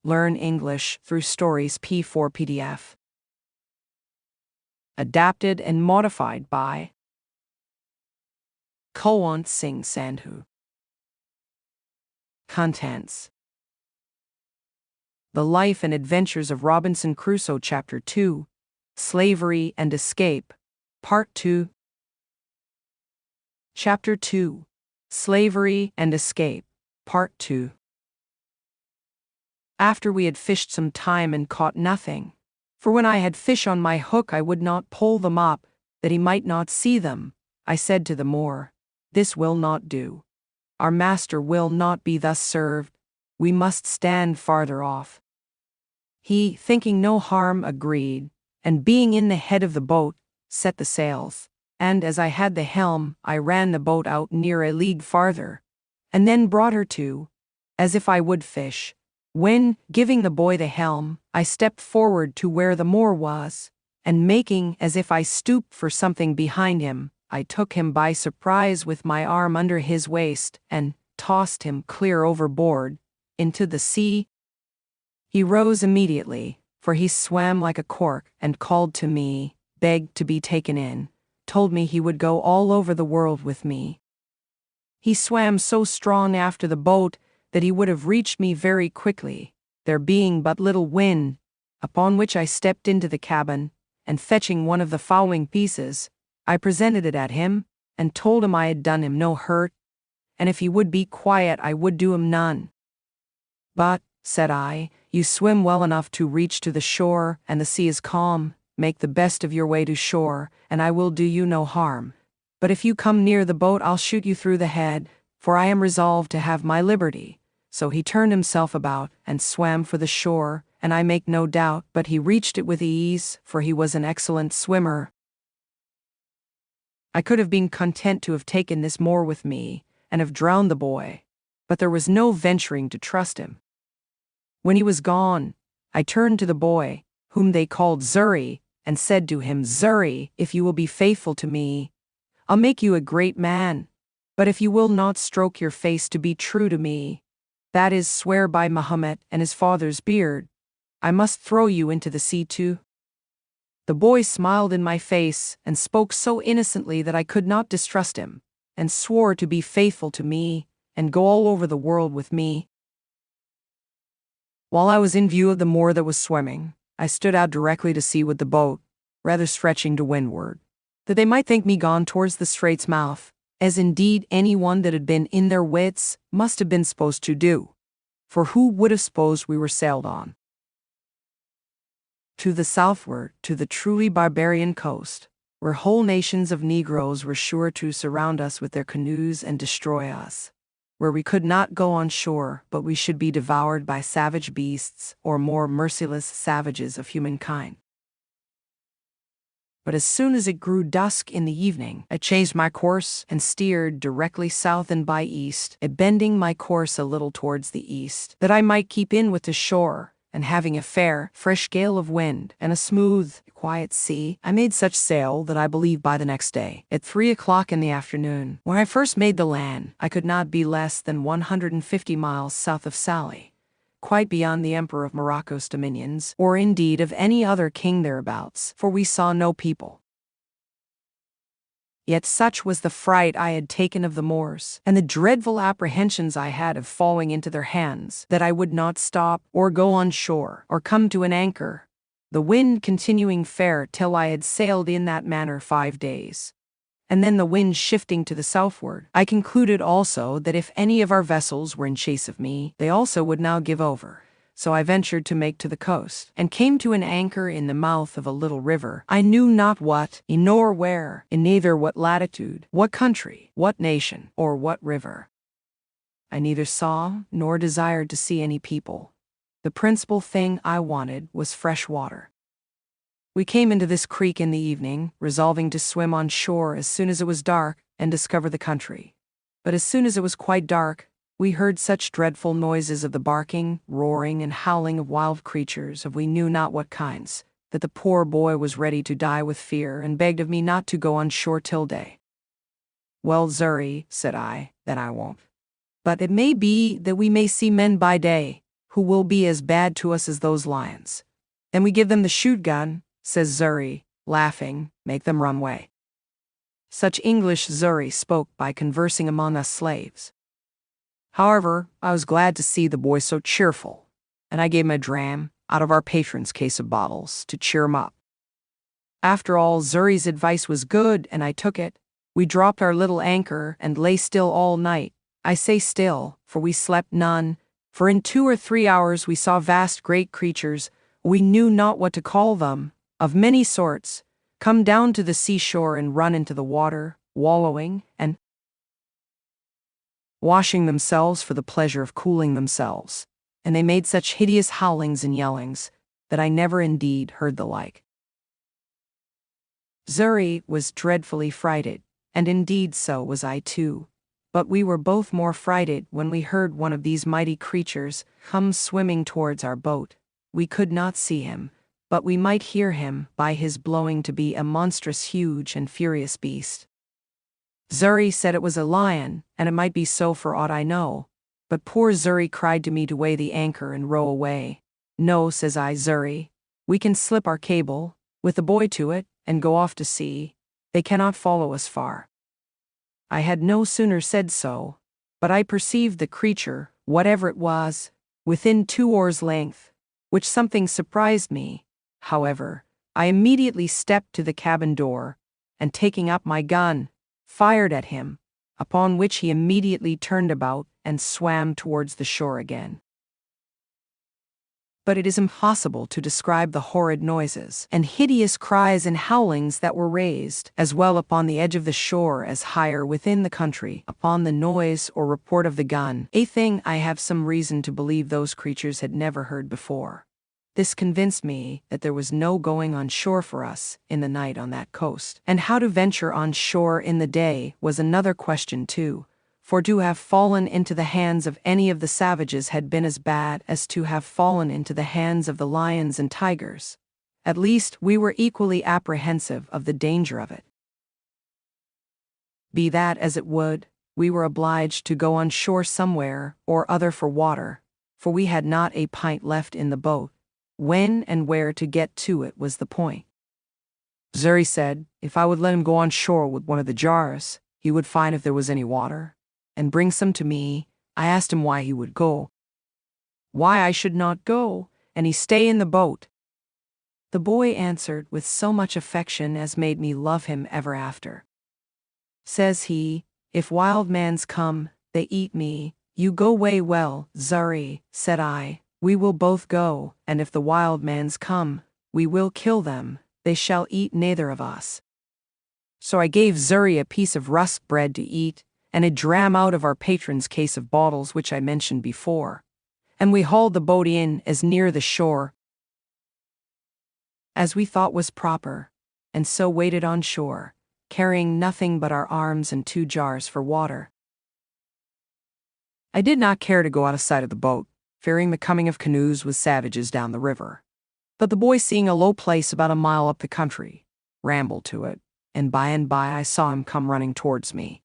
Learn English through Stories P4 PDF. Adapted and modified by Kulwant Singh Sandhu. Contents: The Life and Adventures of Robinson Crusoe, Chapter 2, Slavery and Escape, Part 2. Chapter 2, Slavery and Escape, Part 2. After we had fished some time and caught nothing, for when I had fish on my hook I would not pull them up, that he might not see them, I said to the Moor, "This will not do. Our master will not be thus served. We must stand farther off." He, thinking no harm, agreed, and being in the head of the boat, set the sails, and as I had the helm, I ran the boat out near a league farther, and then brought her to, as if I would fish, when, giving the boy the helm, I stepped forward to where the Moor was, and making as if I stooped for something behind him, I took him by surprise with my arm under his waist, and tossed him clear overboard, into the sea. He rose immediately, for he swam like a cork, and called to me, begged to be taken in, told me he would go all over the world with me. He swam so strong after the boat that he would have reached me very quickly, there being but little wind, upon which I stepped into the cabin, and fetching one of the fowling pieces, I presented it at him, and told him I had done him no hurt, and if he would be quiet I would do him none. "But," said I, "you swim well enough to reach to the shore, and the sea is calm. Make the best of your way to shore, and I will do you no harm. But if you come near the boat I'll shoot you through the head, for I am resolved to have my liberty." So he turned himself about, and swam for the shore, and I make no doubt but he reached it with ease, for he was an excellent swimmer. I could have been content to have taken this Moor with me, and have drowned the boy, but there was no venturing to trust him. When he was gone, I turned to the boy, whom they called Xury, and said to him, "Xury, if you will be faithful to me, I'll make you a great man. But if you will not stroke your face to be true to me, that is, swear by Mahomet and his father's beard, I must throw you into the sea too." The boy smiled in my face, and spoke so innocently that I could not distrust him, and swore to be faithful to me, and go all over the world with me. While I was in view of the Moor that was swimming, I stood out directly to sea with the boat, rather stretching to windward, that they might think me gone towards the strait's mouth, as indeed anyone that had been in their wits must have been supposed to do, for who would have supposed we were sailed on? To the southward, to the truly barbarian coast, where whole nations of Negroes were sure to surround us with their canoes and destroy us, where we could not go on shore but we should be devoured by savage beasts or more merciless savages of humankind. But as soon as it grew dusk in the evening, I changed my course and steered directly south and by east, bending my course a little towards the east, that I might keep in with the shore, and having a fair, fresh gale of wind and a smooth, quiet sea, I made such sail that I believe by the next day, at 3 o'clock in the afternoon, when I first made the land, I could not be less than 150 miles south of Salé, quite beyond the Emperor of Morocco's dominions, or indeed of any other king thereabouts, for we saw no people. Yet such was the fright I had taken of the Moors, and the dreadful apprehensions I had of falling into their hands, that I would not stop, or go on shore, or come to an anchor, the wind continuing fair till I had sailed in that manner 5 days. And then the wind shifting to the southward, I concluded also that if any of our vessels were in chase of me, they also would now give over. So I ventured to make to the coast, and came to an anchor in the mouth of a little river, I knew not what, nor where, in neither what latitude, what country, what nation, or what river. I neither saw nor desired to see any people. The principal thing I wanted was fresh water. We came into this creek in the evening, resolving to swim on shore as soon as it was dark, and discover the country. But as soon as it was quite dark, we heard such dreadful noises of the barking, roaring, and howling of wild creatures of we knew not what kinds, that the poor boy was ready to die with fear, and begged of me not to go on shore till day. "Well, Xury," said I, "then I won't. But it may be that we may see men by day, who will be as bad to us as those lions. Then we give them the shoot gun, says Zuri, laughing, make them run away. Such English Zuri spoke by conversing among us slaves. However, I was glad to see the boy so cheerful, and I gave him a dram out of our patron's case of bottles to cheer him up. After all, Zuri's advice was good, and I took it. We dropped our little anchor and lay still all night. I say still, for we slept none, for in 2 or 3 hours we saw vast great creatures, we knew not what to call them, of many sorts, come down to the seashore and run into the water, wallowing and washing themselves for the pleasure of cooling themselves, and they made such hideous howlings and yellings that I never indeed heard the like. Zuri was dreadfully frighted, and indeed so was I too, but we were both more frighted when we heard one of these mighty creatures come swimming towards our boat. We could not see him, but we might hear him by his blowing to be a monstrous, huge, and furious beast. Zuri said it was a lion, and it might be so for aught I know, but poor Zuri cried to me to weigh the anchor and row away. No, says I, Zuri, we can slip our cable, with the boy to it, and go off to sea. They cannot follow us far. I had no sooner said so, but I perceived the creature, whatever it was, within 2 oars' length, which something surprised me. However, I immediately stepped to the cabin door, and taking up my gun, fired at him, upon which he immediately turned about and swam towards the shore again. But it is impossible to describe the horrid noises and hideous cries and howlings that were raised, as well upon the edge of the shore as higher within the country, upon the noise or report of the gun, a thing I have some reason to believe those creatures had never heard before. This convinced me that there was no going on shore for us in the night on that coast, and how to venture on shore in the day was another question too, for to have fallen into the hands of any of the savages had been as bad as to have fallen into the hands of the lions and tigers. At least we were equally apprehensive of the danger of it. Be that as it would, we were obliged to go on shore somewhere or other for water, for we had not a pint left in the boat. When and where to get to it was the point. Zuri said if I would let him go on shore with one of the jars, he would find if there was any water, and bring some to me. I asked him why he would go. Why I should not go, and he stay in the boat. The boy answered with so much affection as made me love him ever after. Says he, if wild mans come, they eat me. You go way well, Zuri, said I. We will both go, and if the wild mans come, we will kill them, they shall eat neither of us. So I gave Zuri a piece of rusk bread to eat, and a dram out of our patron's case of bottles which I mentioned before, and we hauled the boat in as near the shore as we thought was proper, and so waited on shore, carrying nothing but our arms and 2 jars for water. I did not care to go out of sight of the boat, fearing the coming of canoes with savages down the river. But the boy, seeing a low place about a mile up the country, rambled to it, and by I saw him come running towards me.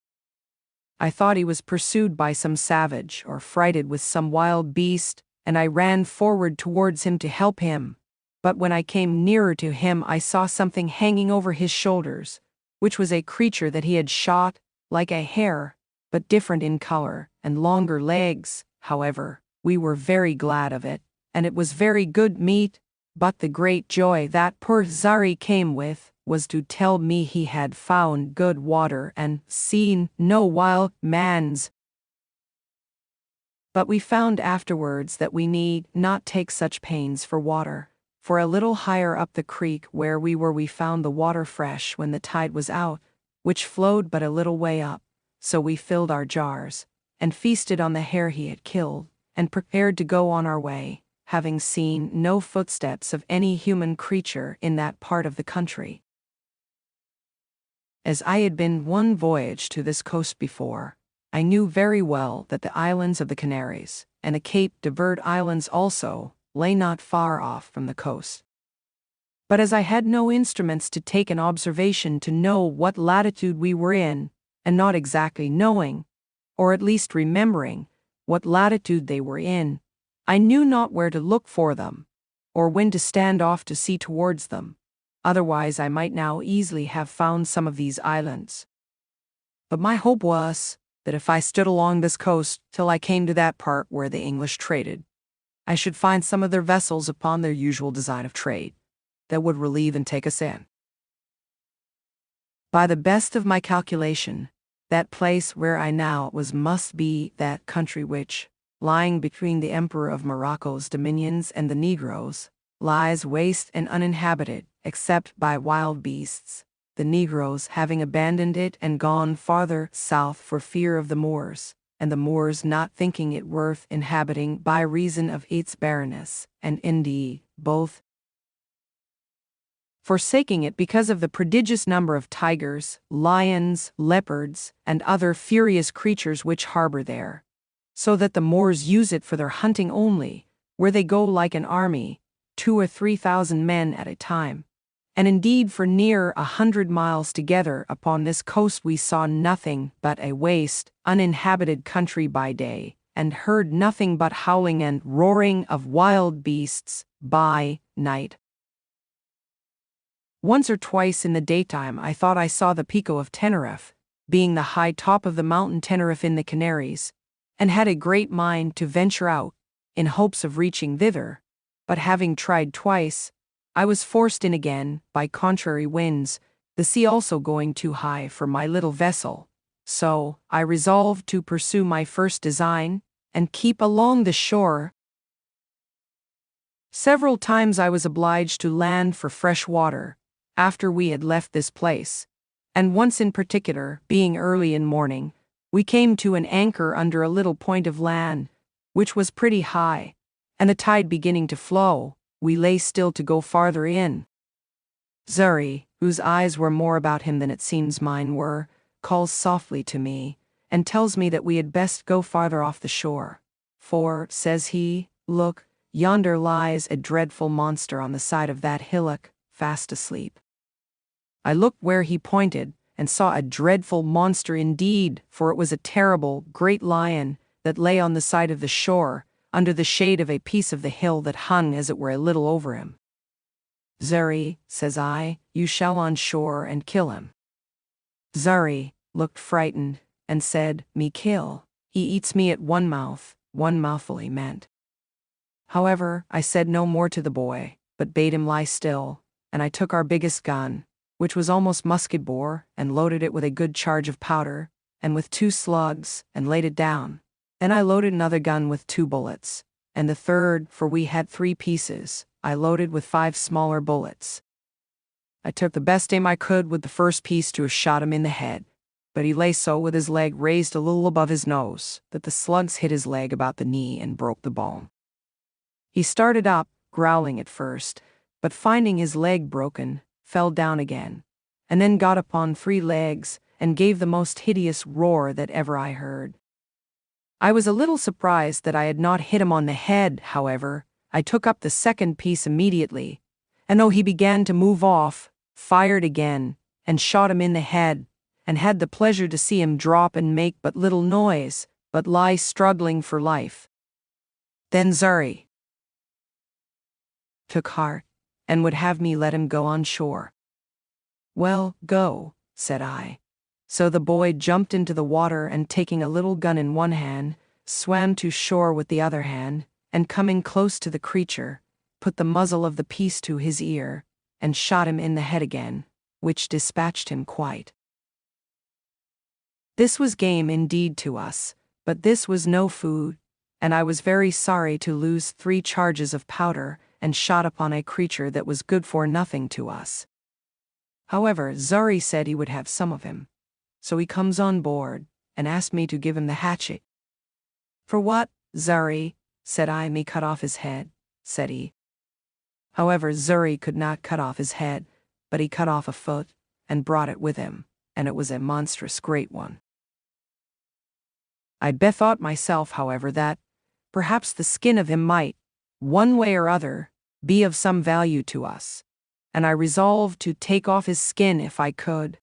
I thought he was pursued by some savage or frighted with some wild beast, and I ran forward towards him to help him. But when I came nearer to him, I saw something hanging over his shoulders, which was a creature that he had shot, like a hare, but different in color, and longer legs. However, we were very glad of it, and it was very good meat, but the great joy that poor Zuri came with was to tell me he had found good water and seen no wild mans. But we found afterwards that we need not take such pains for water, for a little higher up the creek where we were we found the water fresh when the tide was out, which flowed but a little way up, so we filled our jars, and feasted on the hare he had killed, and prepared to go on our way, having seen no footsteps of any human creature in that part of the country. As I had been one voyage to this coast before, I knew very well that the islands of the Canaries, and the Cape de Verde Islands also, lay not far off from the coast. But as I had no instruments to take an observation to know what latitude we were in, and not exactly knowing, or at least remembering, what latitude they were in, I knew not where to look for them, or when to stand off to see towards them. Otherwise I might now easily have found some of these islands. But my hope was that if I stood along this coast till I came to that part where the English traded, I should find some of their vessels upon their usual design of trade, that would relieve and take us in. By the best of my calculation, that place where I now was must be that country which, lying between the Emperor of Morocco's dominions and the Negroes, lies waste and uninhabited, except by wild beasts, the Negroes having abandoned it and gone farther south for fear of the Moors, and the Moors not thinking it worth inhabiting by reason of its barrenness, and indeed, both forsaking it because of the prodigious number of tigers, lions, leopards, and other furious creatures which harbor there, so that the Moors use it for their hunting only, where they go like an army, 2,000 or 3,000 men at a time. And indeed for near 100 miles together upon this coast we saw nothing but a waste, uninhabited country by day, and heard nothing but howling and roaring of wild beasts by night. Once or twice in the daytime I thought I saw the Pico of Teneriffe, being the high top of the mountain Teneriffe in the Canaries, and had a great mind to venture out, in hopes of reaching thither, but having tried twice, I was forced in again by contrary winds, the sea also going too high for my little vessel, so I resolved to pursue my first design, and keep along the shore. Several times I was obliged to land for fresh water, after we had left this place, and once in particular, being early in morning, we came to an anchor under a little point of land, which was pretty high, and the tide beginning to flow, we lay still to go farther in. Xury, whose eyes were more about him than it seems mine were, calls softly to me, and tells me that we had best go farther off the shore. For, says he, look, yonder lies a dreadful monster on the side of that hillock, fast asleep. I looked where he pointed, and saw a dreadful monster indeed, for it was a terrible, great lion, that lay on the side of the shore, under the shade of a piece of the hill that hung as it were a little over him. Xury, says I, you shall on shore and kill him. Xury looked frightened, and said, me kill, he eats me at one mouthful he meant. However, I said no more to the boy, but bade him lie still, and I took our biggest gun, which was almost musket-bore, and loaded it with a good charge of powder, and with 2 slugs, and laid it down. Then I loaded another gun with 2 bullets, and the third, for we had 3 pieces, I loaded with 5 smaller bullets. I took the best aim I could with the first piece to have shot him in the head, but he lay so with his leg raised a little above his nose, that the slugs hit his leg about the knee and broke the bone. He started up, growling at first, but finding his leg broken, fell down again, and then got upon 3 legs, and gave the most hideous roar that ever I heard. I was a little surprised that I had not hit him on the head, however, I took up the second piece immediately, and though he began to move off, fired again, and shot him in the head, and had the pleasure to see him drop and make but little noise, but lie struggling for life. Then Xury took heart, and would have me let him go on shore. Well, go, said I. So the boy jumped into the water and taking a little gun in one hand, swam to shore with the other hand, and coming close to the creature, put the muzzle of the piece to his ear, and shot him in the head again, which dispatched him quite. This was game indeed to us, but this was no food, and I was very sorry to lose 3 charges of powder and shot upon a creature that was good for nothing to us. However, Xury said he would have some of him, so he comes on board, and asked me to give him the hatchet. For what, Xury, said I, me cut off his head, said he. However, Xury could not cut off his head, but he cut off a foot, and brought it with him, and it was a monstrous great one. I bethought myself, however, that, perhaps the skin of him might, one way or other, be of some value to us, and I resolved to take off his skin if I could.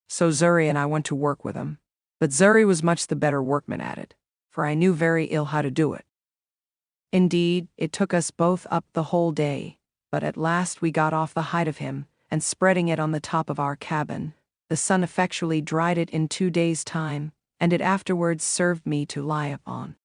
So Xury and I went to work with him, but Xury was much the better workman at it, for I knew very ill how to do it. Indeed, it took us both up the whole day, but at last we got off the hide of him, and spreading it on the top of our cabin, the sun effectually dried it in 2 days' time, and it afterwards served me to lie upon.